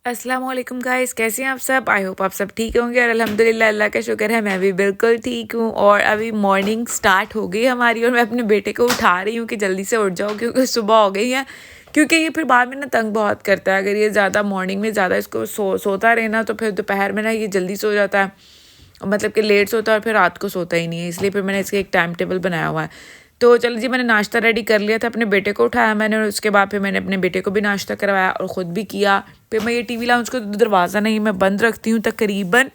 अस्सलाम वालेकुम गाइस, कैसे हैं आप सब। आई होप आप सब ठीक होंगे और अल्हम्दुलिल्लाह अल्लाह का शुक्र है मैं भी बिल्कुल ठीक हूँ। और अभी मॉर्निंग स्टार्ट हो गई हमारी और मैं अपने बेटे को उठा रही हूँ कि जल्दी से उठ जाओ क्योंकि सुबह हो गई है। क्योंकि ये फिर बाद में ना तंग बहुत करता है, अगर ये ज़्यादा मॉर्निंग में ज़्यादा इसको सोता रहे ना तो फिर दोपहर में ना ये जल्दी सो जाता है, मतलब कि लेट सोता है और फिर रात को सोता ही नहीं है। इसलिए फिर मैंने इसके एक टाइम टेबल बनाया हुआ है। तो चलो जी, मैंने नाश्ता रेडी कर लिया था, अपने बेटे को उठाया मैंने और उसके बाद फिर मैंने अपने बेटे को भी नाश्ता करवाया और ख़ुद भी किया। फिर मैं ये टीवी लाउंज को दरवाज़ा नहीं मैं बंद रखती हूँ, तकरीबन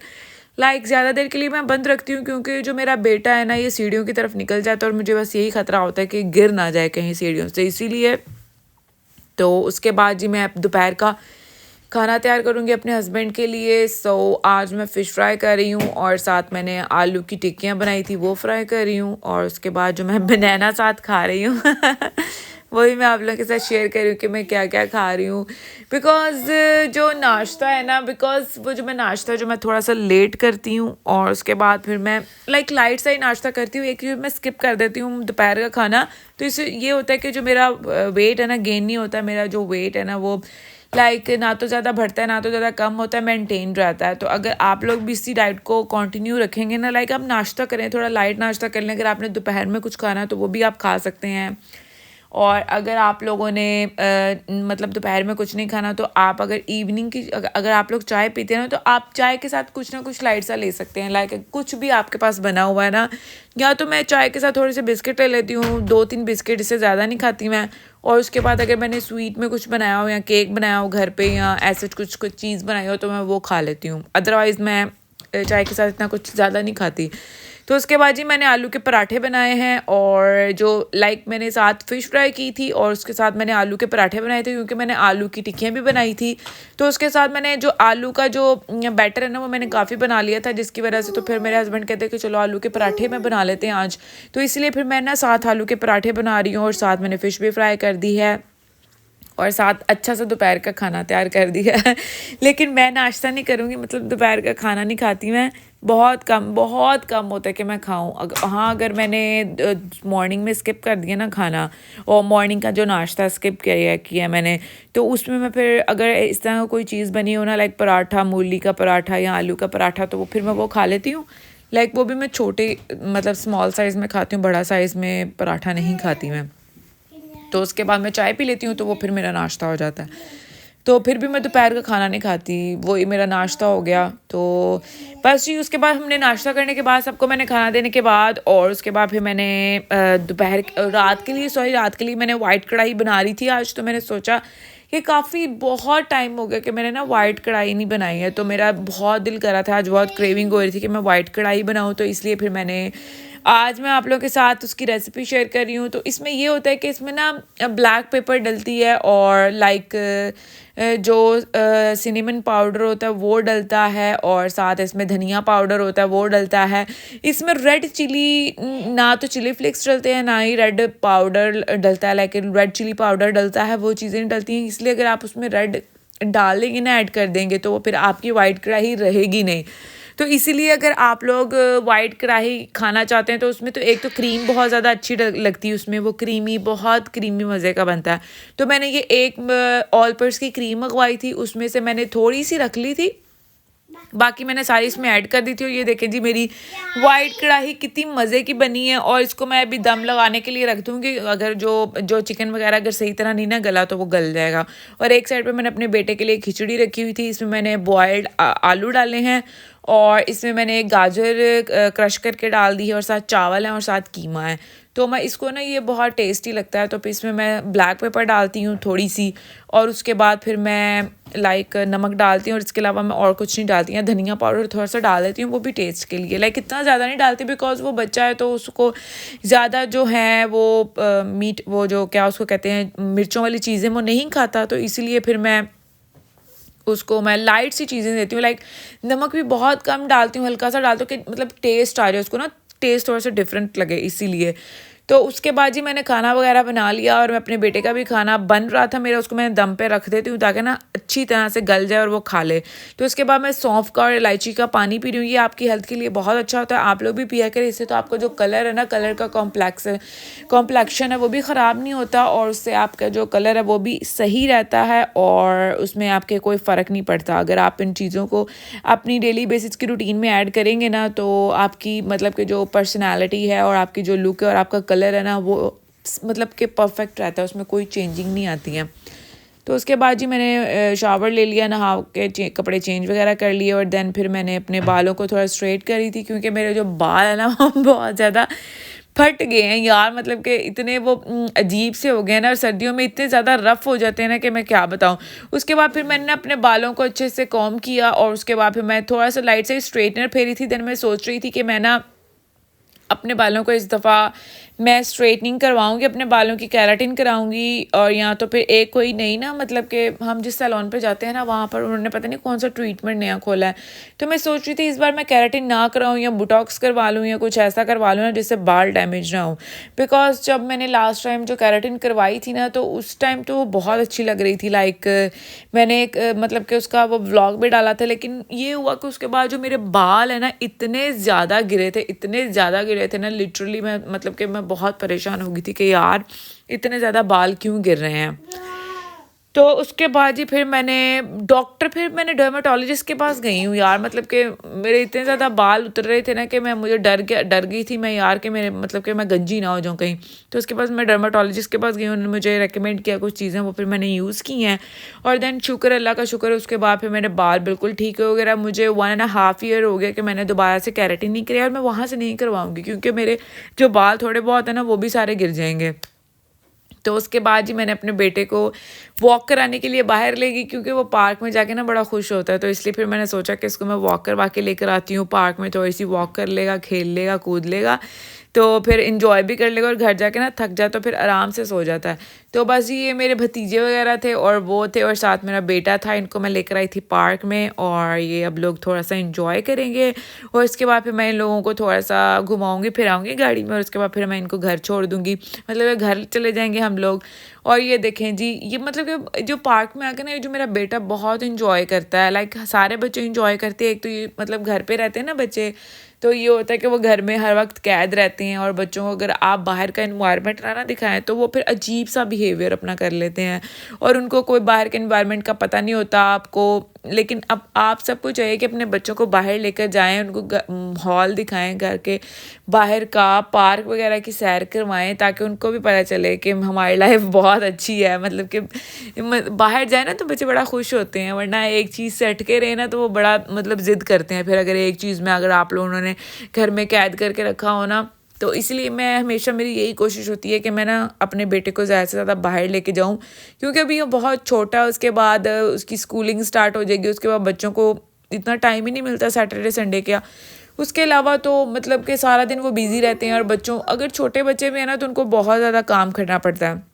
ज़्यादा देर के लिए मैं बंद रखती हूँ क्योंकि जो मेरा बेटा है ना ये सीढ़ियों की तरफ निकल जाता है और मुझे बस यही ख़तरा होता है कि गिर ना जाए कहीं सीढ़ियों से, इसीलिए। तो उसके बाद जी मैं दोपहर का खाना तैयार करूँगी अपने हस्बैंड के लिए। आज मैं फ़िश फ्राई कर रही हूँ और साथ मैंने आलू की टिक्कियाँ बनाई थी वो फ्राई कर रही हूँ। और उसके बाद जो मैं बनाना साथ खा रही हूँ वही मैं आप लोगों के साथ शेयर कर रही हूँ कि मैं क्या क्या खा रही हूँ। बिकॉज़ जो नाश्ता है ना, बिकॉज़ वो जो मैं नाश्ता जो मैं थोड़ा सा लेट करती हूँ और उसके बाद फिर मैं लाइट सा ही नाश्ता करती हूँ, एक मैं स्किप कर देती हूँ दोपहर का खाना। तो इससे ये होता है कि जो मेरा वेट है ना गेन नहीं होता, मेरा जो वेट है ना वो ना तो ज़्यादा बढ़ता है ना तो ज़्यादा कम होता है, मेंटेन रहता है। तो अगर आप लोग भी इसी डाइट को कंटिन्यू रखेंगे ना, आप नाश्ता करें, थोड़ा लाइट नाश्ता कर लें। अगर आपने दोपहर में कुछ खाना है तो वो भी आप खा सकते हैं। और अगर आप लोगों ने मतलब दोपहर में कुछ नहीं खाना तो आप अगर इवनिंग की अगर आप लोग चाय पीते हैं ना तो आप चाय के साथ कुछ ना कुछ लाइट सा ले सकते हैं। कुछ भी आपके पास बना हुआ है ना, या तो मैं चाय के साथ थोड़े से बिस्किट ले लेती हूँ, 2-3 बिस्किट, इससे ज़्यादा नहीं खाती मैं। और उसके बाद अगर मैंने स्वीट में कुछ बनाया हो या केक बनाया हो घर पे या ऐसे कुछ कुछ चीज़ बनाई हो तो मैं वो खा लेती हूँ। अदरवाइज़ मैं चाय के साथ इतना कुछ ज़्यादा नहीं खाती। तो उसके बाद जी मैंने आलू के पराठे बनाए हैं और जो मैंने साथ फ़िश फ्राई की थी और उसके साथ मैंने आलू के पराठे बनाए थे क्योंकि मैंने आलू की टिक्कियाँ भी बनाई थी। तो उसके साथ मैंने जो आलू का जो बैटर है ना वो मैंने काफ़ी बना लिया था, जिसकी वजह से तो फिर मेरे हस्बैंड कहते हैं कि चलो आलू के पराठे मैं बना लेते हैं आज। तो इसलिए फिर मैं ना साथ आलू के पराठे बना रही हूँ और साथ मैंने फ़िश भी फ्राई कर दी है और साथ अच्छा सा दोपहर का खाना तैयार कर दिया है लेकिन मैं नाश्ता नहीं करूँगी, मतलब दोपहर का खाना नहीं खाती मैं। बहुत कम होता है कि मैं खाऊं। हाँ, अगर मैंने मॉर्निंग में स्किप कर दिया ना खाना और मॉर्निंग का जो नाश्ता स्किप किया मैंने, तो उसमें मैं फिर अगर इस तरह कोई चीज़ बनी हो ना, पराठा, मूली का पराठा या आलू का पराठा, तो वो फिर मैं वो खा लेती हूँ। वो भी मैं छोटे मतलब स्मॉल साइज़ में खाती हूँ, बड़ा साइज़ में पराठा नहीं खाती मैं। तो उसके बाद मैं चाय पी लेती हूँ तो वो फिर मेरा नाश्ता हो जाता है। तो फिर भी मैं दोपहर का खाना नहीं खाती, वो ही मेरा नाश्ता हो गया। तो बस जी, उसके बाद हमने नाश्ता करने के बाद सबको मैंने खाना देने के बाद और उसके बाद फिर मैंने रात के लिए मैंने वाइट कढ़ाई बना रही थी आज। तो मैंने सोचा कि काफ़ी बहुत टाइम हो गया कि मैंने ना वाइट कढ़ाई नहीं बनाई है, तो मेरा बहुत दिल कर रहा था, आज बहुत क्रेविंग हो रही थी कि मैं वाइट कढ़ाई बनाऊँ। तो इसलिए फिर मैंने आज मैं आप लोगों के साथ उसकी रेसिपी शेयर कर रही हूँ। तो इसमें ये होता है कि इसमें ना ब्लैक पेपर डलती है और जो सिनेमन पाउडर होता है वो डलता है और साथ इसमें धनिया पाउडर होता है वो डलता है। इसमें रेड चिली ना तो चिली फ्लेक्स डलते हैं ना ही रेड पाउडर डलता है, रेड चिली पाउडर डलता है, वो चीज़ें नहीं डलती हैं। इसलिए अगर आप उसमें रेड डालेंगे ना, ऐड कर देंगे, तो वो फिर आपकी वाइट कढ़ाई रहेगी नहीं। तो इसीलिए अगर आप लोग वाइट कढ़ाई खाना चाहते हैं तो उसमें तो एक तो क्रीम बहुत ज़्यादा अच्छी लगती है, उसमें वो बहुत क्रीमी मज़े का बनता है। तो मैंने ये एक ऑल पर्स की क्रीम मंगवाई थी, उसमें से मैंने थोड़ी सी रख ली थी, बाकी मैंने सारी इसमें ऐड कर दी थी। और ये देखें जी मेरी वाइट कढ़ाई कितनी मज़े की बनी है। और इसको मैं अभी दम लगाने के लिए रख दूँगी, अगर जो चिकन वगैरह अगर सही तरह नहीं ना गला तो वो गल जाएगा। और एक साइड पे मैंने अपने बेटे के लिए खिचड़ी रखी हुई थी, इसमें मैंने बॉयल्ड आलू डाले हैं और इसमें मैंने गाजर क्रश करके डाल दी है और साथ चावल है और साथ कीमा है। तो मैं इसको ना ये बहुत टेस्टी लगता है, तो फिर इसमें मैं ब्लैक पेपर डालती हूँ थोड़ी सी और उसके बाद फिर मैं नमक डालती हूँ और इसके अलावा मैं और कुछ नहीं डालती हैं। धनिया पाउडर थोड़ा सा डाल देती हूँ, वो भी टेस्ट के लिए, इतना ज़्यादा नहीं डालती बिकॉज़ वो बच्चा है तो उसको ज़्यादा जो है वो मीट, वो जो क्या उसको कहते हैं, मिर्चों वाली चीज़ें वो नहीं खाता। तो इसीलिए फिर मैं उसको लाइट सी चीज़ें देती हूँ, नमक भी बहुत कम डालती हूँ, हल्का सा डालती हूँ कि मतलब टेस्ट आ जाए उसको ना, टेस्ट थोड़ा सा डिफरेंट लगे इसीलिए। तो उसके बाद जी मैंने खाना वगैरह बना लिया और मैं अपने बेटे का भी खाना बन रहा था मेरा, उसको मैंने दम पे रख देती हूँ ताकि ना अच्छी तरह से गल जाए और वो खा ले। तो उसके बाद मैं सौंफ का और इलायची का पानी पी रही हूँ, ये आपकी हेल्थ के लिए बहुत अच्छा होता है, आप लोग भी पिया करें। इससे तो आपका जो कलर है ना, कलर का कॉम्प्लेक्शन है वो भी ख़राब नहीं होता और उससे आपका जो कलर है वो भी सही रहता है और उसमें आपके कोई फ़र्क नहीं पड़ता। अगर आप इन चीज़ों को अपनी डेली बेसिस की रूटीन में ऐड करेंगे ना तो आपकी मतलब कि जो पर्सनालिटी है और आपकी जो लुक है और आपका कलर है ना वो मतलब कि परफेक्ट रहता है, उसमें कोई चेंजिंग नहीं आती है। तो उसके बाद जी मैंने शावर ले लिया, नहा के कपड़े चेंज वगैरह कर लिए और देन फिर मैंने अपने बालों को थोड़ा स्ट्रेट करी थी क्योंकि मेरे जो बाल है ना वो बहुत ज़्यादा फट गए हैं यार, मतलब कि इतने वो अजीब से हो गए हैं ना और सर्दियों में इतने ज़्यादा रफ़ हो जाते हैं ना कि मैं क्या बताऊँ। उसके बाद फिर मैंने अपने बालों को अच्छे से कॉम्ब किया और उसके बाद फिर मैं थोड़ा सा लाइट से स्ट्रेटनर फेरी थी। देन मैं सोच रही थी कि मैं ना अपने बालों को इस दफ़ा मैं स्ट्रेटनिंग करवाऊंगी, अपने बालों की केराटिन कराऊंगी और या तो फिर एक कोई नई ना मतलब कि हम जिस सैलून पे जाते हैं ना वहाँ पर उन्होंने पता नहीं कौन सा ट्रीटमेंट नया खोला है। तो मैं सोच रही थी इस बार मैं केराटिन ना कराऊँ या बोटॉक्स करवा लूँ या कुछ ऐसा करवा लूँ ना जिससे बाल डैमेज ना हो। बिकॉज जब मैंने लास्ट टाइम जो केराटिन करवाई थी ना तो उस टाइम तो वो बहुत अच्छी लग रही थी। लाइक मैंने एक मतलब कि उसका वो व्लॉग भी डाला था, लेकिन ये हुआ कि उसके बाद जो मेरे बाल है ना इतने ज़्यादा गिरे थे, इतने ज़्यादा गिरे थे ना, लिटरली मैं मतलब कि मैं बहुत परेशान हो गई थी कि यार इतने ज़्यादा बाल क्यों गिर रहे हैं। तो उसके बाद जी फिर मैंने डर्मेटोलॉजिस्ट के पास गई हूँ यार, मतलब कि मेरे इतने ज़्यादा बाल उतर रहे थे ना कि मुझे डर गई थी मैं यार कि मेरे मतलब कि मैं गंजी ना हो जाऊँ कहीं। तो उसके बाद मैं डर्मेटोलॉजिस्ट के पास गई, उन्होंने मुझे रेकमेंड किया कुछ चीज़ें, वो फिर मैंने यूज़ की हैं और देन शुक्र अल्लाह का शुक्र उसके बाद फिर मेरे बाल बिल्कुल ठीक हो गए। मुझे 1.5 ईयर हो गया कि मैंने दोबारा से केराटिन नहीं कराया और मैं वहाँ से नहीं करवाऊँगी क्योंकि मेरे जो बाल थोड़े बहुत है ना वो भी सारे गिर जाएंगे। तो उसके बाद जी मैंने अपने बेटे को वॉक कराने के लिए बाहर ले गई क्योंकि वो पार्क में जाके ना बड़ा खुश होता है, तो इसलिए फिर मैंने सोचा कि इसको मैं वॉक करवा के लेकर आती हूँ पार्क में, थोड़ी सी वॉक कर लेगा, खेल लेगा, कूद लेगा, तो फिर इंजॉय भी कर लेगा और घर जाके ना थक जाए तो फिर आराम से सो जाता है। तो बस ये मेरे भतीजे वगैरह थे और वो थे और साथ मेरा बेटा था, इनको मैं लेकर आई थी पार्क में और ये अब लोग थोड़ा सा इंजॉय करेंगे और इसके बाद फिर मैं इन लोगों को थोड़ा सा घुमाऊंगी फिराऊंगी गाड़ी में और उसके बाद फिर मैं इनको घर छोड़ दूंगी, मतलब घर चले जाएंगे हम लोग। और ये देखें जी, ये मतलब कि जो पार्क में आकर ना ये जो मेरा बेटा बहुत इंजॉय करता है, लाइक सारे बच्चे इंजॉय करते हैं। एक तो ये मतलब घर पे रहते हैं ना बच्चे, तो ये होता है कि वो घर में हर वक्त कैद रहते हैं और बच्चों को अगर आप बाहर का इन्वायरमेंट ना दिखाएं तो वो फिर अजीब सा बिहेवियर अपना कर लेते हैं और उनको कोई बाहर के इन्वायरमेंट का पता नहीं होता आपको। लेकिन अब आप सबको चाहिए कि अपने बच्चों को बाहर लेकर जाएं, उनको हॉल दिखाएं, घर के बाहर का पार्क वगैरह की सैर करवाएं ताकि उनको भी पता चले कि हमारी लाइफ बहुत अच्छी है। मतलब कि बाहर जाए ना तो बच्चे बड़ा खुश होते हैं, वरना एक चीज़ से अटके रहे ना तो वो बड़ा मतलब ज़िद करते हैं फिर अगर एक चीज़ में अगर आप लोगों ने घर में कैद करके रखा हो ना। तो इसलिए मैं हमेशा मेरी यही कोशिश होती है कि मैं ना अपने बेटे को ज़्यादा से ज़्यादा बाहर लेके जाऊं क्योंकि अभी वो बहुत छोटा है, उसके बाद उसकी स्कूलिंग स्टार्ट हो जाएगी, उसके बाद बच्चों को इतना टाइम ही नहीं मिलता सैटरडे संडे का। उसके अलावा तो मतलब कि सारा दिन वो बिज़ी रहते हैं और बच्चों अगर छोटे बच्चे भी हैं ना तो उनको बहुत ज़्यादा काम करना पड़ता है।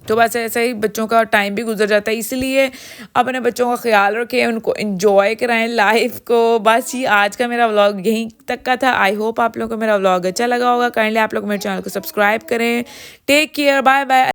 तो बस ऐसा ही बच्चों का टाइम भी गुजर जाता है, इसलिए अपने बच्चों का ख्याल रखें, उनको एंजॉय कराएं लाइफ को। बस ये आज का मेरा व्लॉग यहीं तक का था। आई होप आप लोगों को मेरा व्लॉग अच्छा लगा होगा। काइंडली आप लोग मेरे चैनल को सब्सक्राइब करें। Take care, bye bye.